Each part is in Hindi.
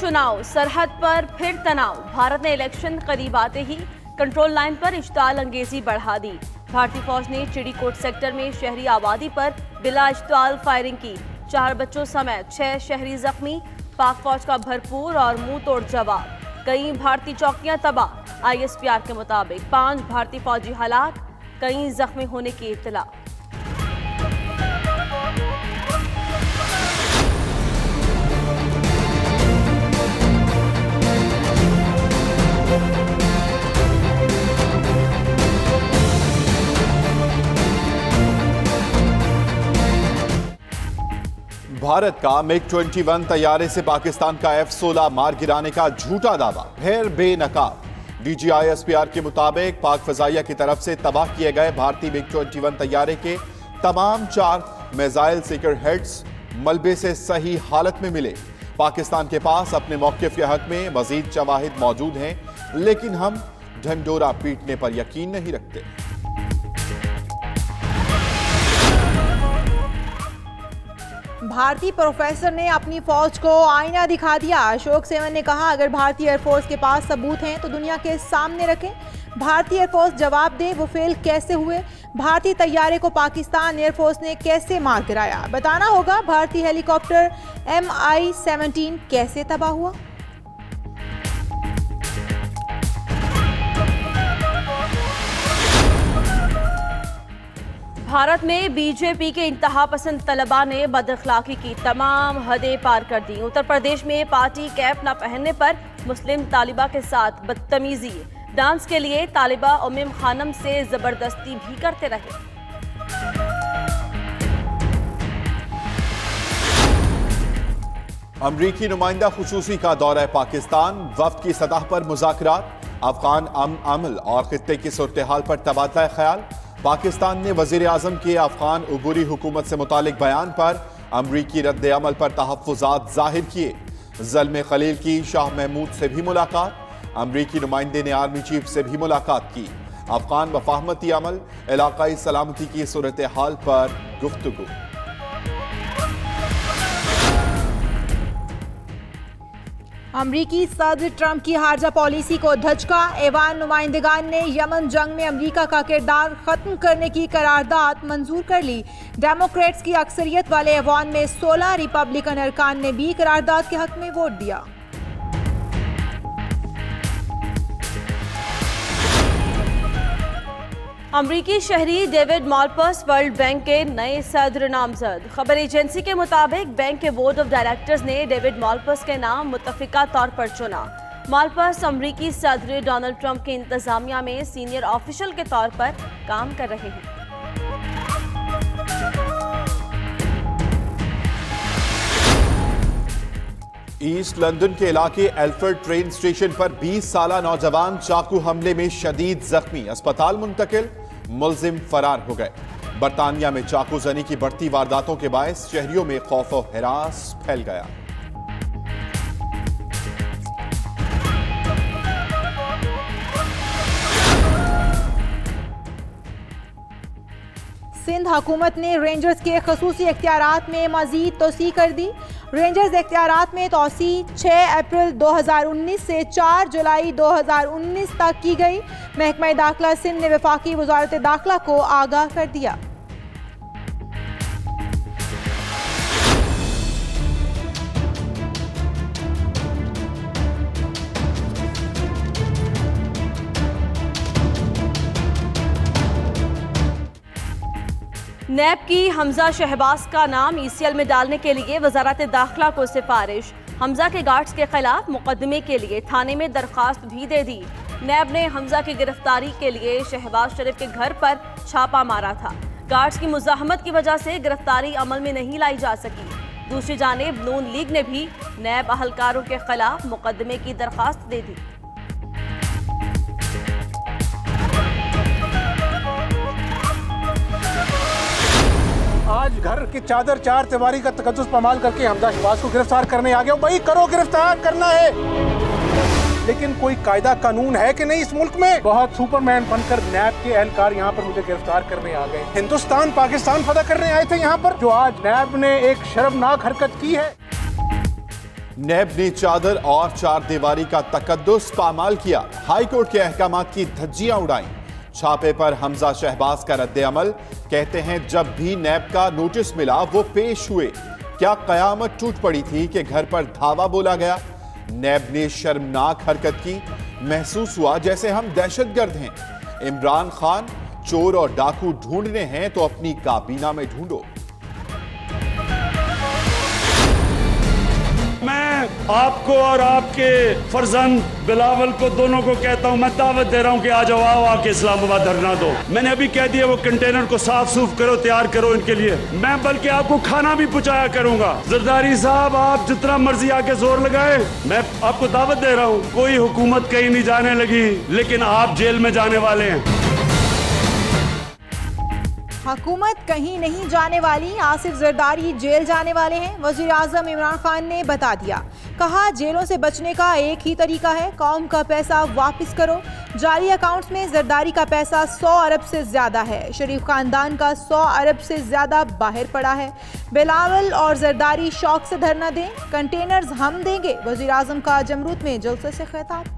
चुनाव, सरहद पर फिर तनाव। भारत ने इलेक्शन करीब आते ही कंट्रोल लाइन पर इश्ताल अंगेजी बढ़ा दी। भारतीय फौज ने चिड़ीकोट सेक्टर में शहरी आबादी पर बिला इश्ताल फायरिंग की। 4 बच्चों समेत 6 शहरी जख्मी। पाक फौज का भरपूर और मुंह तोड़ जवाब। कई भारतीय चौकियां तबाह। ISPR के मुताबिक 5 भारतीय फौजी हलाक, कई जख्मी होने की इत्तला। भारत का MiG-21 तैयारे से पाकिस्तान का F-16 मार गिराने का झूठा दावा फिर बेनकाब। DG ISPR के मुताबिक पाक फजाइया की तरफ से तबाह किए गए भारतीय MiG-21 तैयारे के तमाम 4 मिसाइल सीकर हेड्स मलबे से सही हालत में मिले। पाकिस्तान के पास अपने मौकिफ के हक में मजीद शवाहिद मौजूद हैं, लेकिन हम ढंडोरा पीटने पर यकीन नहीं रखते। भारतीय प्रोफेसर ने अपनी फौज को आईना दिखा दिया। अशोक सेवन ने कहा, अगर भारतीय एयरफोर्स के पास सबूत हैं तो दुनिया के सामने रखें। भारतीय एयरफोर्स जवाब दे वो फेल कैसे हुए। भारतीय तैयारे को पाकिस्तान एयरफोर्स ने कैसे मार गिराया। बताना होगा भारतीय हेलीकॉप्टर MI-17 कैसे तबाह हुआ। भारत में बीजेपी के इंतहा पसंद तलबा ने बदअखलाकी की तमाम हदें पार कर दी। उत्तर प्रदेश में पार्टी कैप न पहनने पर मुस्लिम तालिबा के साथ बदतमीजी। डांस के लिए तालिबा उम्म खानम से जबरदस्ती भी करते रहे। अमरीकी नुमाइंदा खुसूसी का दौरा पाकिस्तान, वफ्द की सतह पर मुज़ाकरात, अफगान अमल और खित्ते की सूरत हाल पर तबादला ख्याल। पाकिस्तान ने वजीर आजम के अफगान उबूरी हुकूमत से मुतालिक बयान पर अमरीकी रद्द अमल पर तहफ़्फ़ुज़ात जाहिर किए। ज़ल्मे खलील की शाह महमूद से भी मुलाकात। अमरीकी नुमाइंदे ने आर्मी चीफ से भी मुलाकात की। अफगान मफाहमती अमल, इलाकाई सलामती की सूरत हाल पर गुफ्तगू। अमरीकी सदर ट्रंप की खारजा पॉलिसी को धचका। ऐवान नुमाइंदगान ने यमन जंग में अमरीका का किरदार खत्म करने की करारदाद मंजूर कर ली। डेमोक्रेट्स की अक्सरियत वाले ऐवान में 16 रिपब्लिकन अरकान ने भी करारदाद के हक में वोट दिया। अमरीकी शहरी डेविड मालपस वर्ल्ड बैंक के नए सदर नामजद। खबर एजेंसी के मुताबिक बैंक के बोर्ड ऑफ डायरेक्टर्स ने डेविड मालपस के नाम मुत्तफिका तौर पर चुना। मालपस अमरीकी सदर डोनाल्ड ट्रंप की इंतजामिया में सीनियर ऑफिशियल के तौर पर काम कर रहे हैं। ईस्ट लंदन के इलाके एल्फ्रेड ट्रेन स्टेशन पर 20 साला नौजवान चाकू हमले में शदीद जख्मी, अस्पताल मुंतकिल, मुलजिम फरार हो गए। बरतानिया में चाकू जनी की बढ़ती वारदातों के बायस शहरियों में खौफ और हिरास फैल गया। सिंध हुकूमत ने रेंजर्स के खसूसी इख्तियारात में मजीद तोसी कर दी। रेंजर्स इख्तियारात में तोसी 6 अप्रैल 2019 से 4 जुलाई 2019 तक की गई। महकमा दाखिला सिंध ने वफाकी वजारत दाखिला को आगाह कर दिया। नैब की हमजा शहबाज का नाम ECL में डालने के लिए वजारत दाखिला को सिफारिश। हमजा के गार्ड्स के खिलाफ मुकदमे के लिए थाने में दरखास्त भी दे दी। नैब ने हमजा की गिरफ्तारी के लिए शहबाज शरीफ के घर पर छापा मारा था। गार्ड्स की मुजाहमत की वजह से गिरफ्तारी अमल में नहीं लाई जा सकी। दूसरी जानिब नून लीग ने भी नैब अहलकारों के खिलाफ मुकदमे की दरखास्त दे दी। आज घर की चादर 4 तिवारी का तकद्दुस पमाल करके हमजा शहबाज को गिरफ्तार करने आ गए। भाई करो, गिरफ्तार करना है, लेकिन कोई कायदा कानून है कि नहीं इस मुल्क में। बहुत सुपरमैन बनकर नैब के एहलकार यहाँ पर मुझे गिरफ्तार करने आ गए। हिंदुस्तान पाकिस्तान फतह करने आए थे यहाँ पर, जो आज नैब ने एक शर्मनाक हरकत की है। नैब ने चादर और चार दीवारी का तकद्दुस पामाल किया, हाई कोर्ट के अहकामात की धज्जियां उड़ाई। छापे पर हमजा शहबाज का रद्द अमल, कहते हैं जब भी नैब का नोटिस मिला वो पेश हुए। क्या कयामत टूट पड़ी थी कि घर पर धावा बोला गया। नैब ने शर्मनाक हरकत की, महसूस हुआ जैसे हम दहशतगर्द हैं। इमरान खान चोर और डाकू ढूंढने हैं तो अपनी काबीना में ढूंढो। मैं आपको और आपके फर्जंद बिलावल को दोनों को कहता हूं, मैं दावत दे रहा हूं कि आ जाओ, आओ आके इस्लामाबाद धरना दो। मैंने अभी कह दिया वो कंटेनर को साफ सूफ करो, तैयार करो इनके लिए। मैं बल्कि आपको खाना भी पहुंचाया करूंगा। जरदारी साहब आप जितना मर्जी आके जोर लगाए, मैं आपको दावत दे रहा हूं। कोई हुकूमत कहीं नहीं जाने लगी, लेकिन आप जेल में जाने वाले हैं। हुकूमत कहीं नहीं जाने वाली, आसिफ जरदारी जेल जाने वाले हैं। वजीर आजम इमरान खान ने बता दिया, कहा जेलों से बचने का एक ही तरीका है, कौम का पैसा वापस करो। जारी अकाउंट्स में जरदारी का पैसा 100 अरब से ज्यादा है, शरीफ खानदान का 100 अरब से ज्यादा बाहर पड़ा है। बिलावल और जरदारी शौक से धरना दें, कंटेनर्स हम देंगे। वजीर आजम का जमरूद में जलसे से खिताब।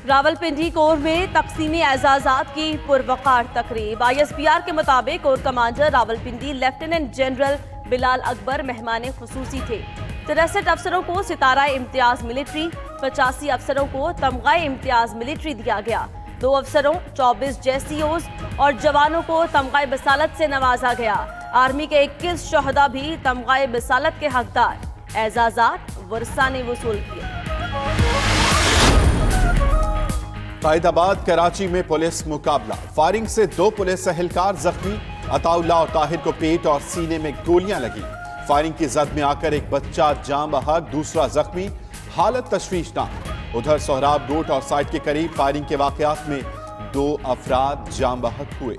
रावलपिंडी कोर में तकसीमी एजाजात की पुरवकार तकरीब। ISPR के मुताबिक core commander Rawalpindi lieutenant general Bilal Akbar मेहमान खुसूसी थे। 63 अफसरों को सितारा इम्तियाज मिलिट्री, 85 अफसरों को तमगा इम्तियाज मिलिट्री दिया गया। 2 अफसरों, 24 JCOs और जवानों को तमगा बसालत से नवाजा गया। आर्मी के 21 शहदा भी तमगा बसालत के हकदार। एजाजात वर्षा ने वसूल किए। कायदाबाद कराची में पुलिस मुकाबला, फायरिंग से 2 पुलिस एहलकार जख्मी। अताउल्ला और ताहिर को पेट और सीने में गोलियां लगी। फायरिंग की जद में आकर एक बच्चा जान बहक, दूसरा जख्मी, हालत तशवीशनाक। उधर सोहराब रोड और साइड के करीब फायरिंग के वाकयात में 2 अफराद जान बहक हुए।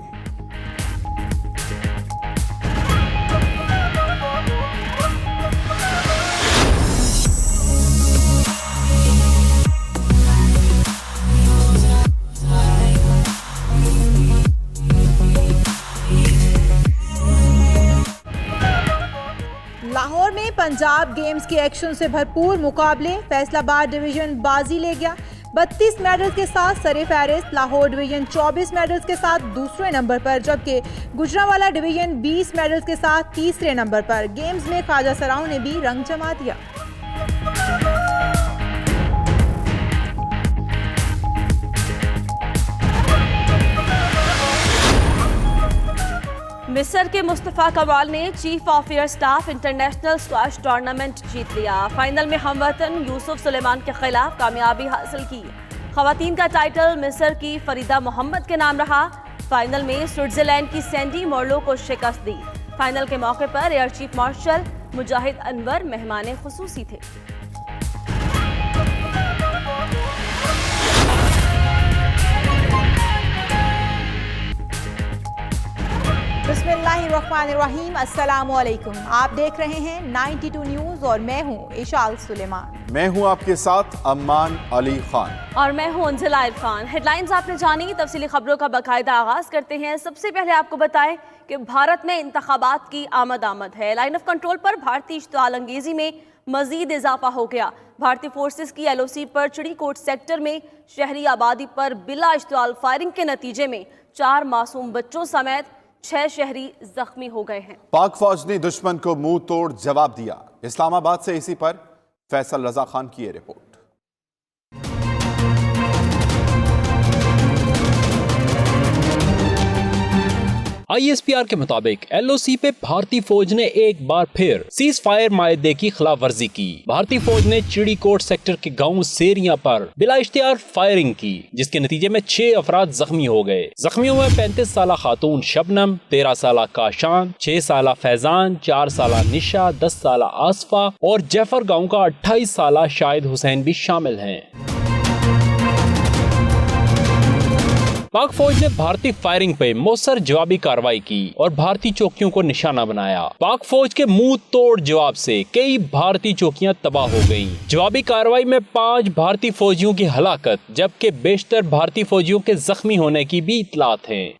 लाहौर में पंजाब गेम्स के एक्शन से भरपूर मुकाबले, फैसलाबाद डिवीजन बाजी ले गया। 32 मेडल्स के साथ सरे-फहरिस्त, लाहौर डिवीजन 24 मेडल्स के साथ दूसरे नंबर पर, जबकि गुजरांवाला डिवीजन 20 मेडल्स के साथ तीसरे नंबर पर। गेम्स में ख्वाजा सराओं ने भी रंग जमा दिया। मिस्र के मुस्तफा कमाल ने chief of air staff international squash tournament जीत लिया। फाइनल में हमवतन यूसुफ सुलेमान के खिलाफ कामयाबी हासिल की। खवातीन का टाइटल मिस्र की फरीदा मोहम्मद के नाम रहा। फाइनल में स्विट्जरलैंड की सैंडी मोर्लो को शिकस्त दी। फाइनल के मौके पर एयर चीफ मार्शल मुजाहिद अनवर मेहमान खुसूसी थे। बिस्मिल्लाहिर्रहमानिर्रहीम, अस्सलामुअलैकुम। आप देख रहे हैं 92 न्यूज़ और मैं हूं इशाल सुलेमान। मैं हूं आपके साथ अम्मान अली खान और मैं हूं अंजला इरफान। हेडलाइंस आपने जानी, तफसीली खबरों का बाकायदा आगाज करते हैं। सबसे पहले आपको बताएं कि भारत में इंतखाबात की आमद है। लाइन ऑफ कंट्रोल पर भारतीय इश्तिआल अंगेजी में मजीद इजाफा हो गया। भारतीय फोर्सेस की LOC पर चिड़ीकोट सेक्टर में शहरी आबादी पर बिला इश्तिआल फायरिंग के नतीजे में 4 मासूम बच्चों समेत 6 शहरी जख्मी हो गए हैं। पाक फौज ने दुश्मन को मुंह तोड़ जवाब दिया। इस्लामाबाद से इसी पर फैसल रजा खान की ये रिपोर्ट। ISPR के मुताबिक LOC पे भारतीय फौज ने एक बार फिर सीज फायर मायदे की खिलाफ वर्जी की। भारतीय फौज ने चिड़ीकोट सेक्टर के गांव सेरिया पर बिला इख्तियार फायरिंग की, जिसके नतीजे में 6 अफराद जख्मी हो गए। जख्मियों में 35 साला खातून शबनम, 13 साला काशान, 6 साला फैजान, 4 साला निशा, 10 साला आसफा और जैफर गाँव का 28 साला शाहिद हुसैन भी शामिल हैं। पाक फौज ने भारतीय फायरिंग पे मौसर जवाबी कार्रवाई की और भारतीय चौकियों को निशाना बनाया। पाक फौज के मुंह तोड़ जवाब से कई भारतीय चौकियां तबाह हो गयी। जवाबी कार्रवाई में 5 भारतीय फौजियों की हलाकत जबकि बेशतर भारतीय फौजियों के जख्मी होने की भी इतलात है।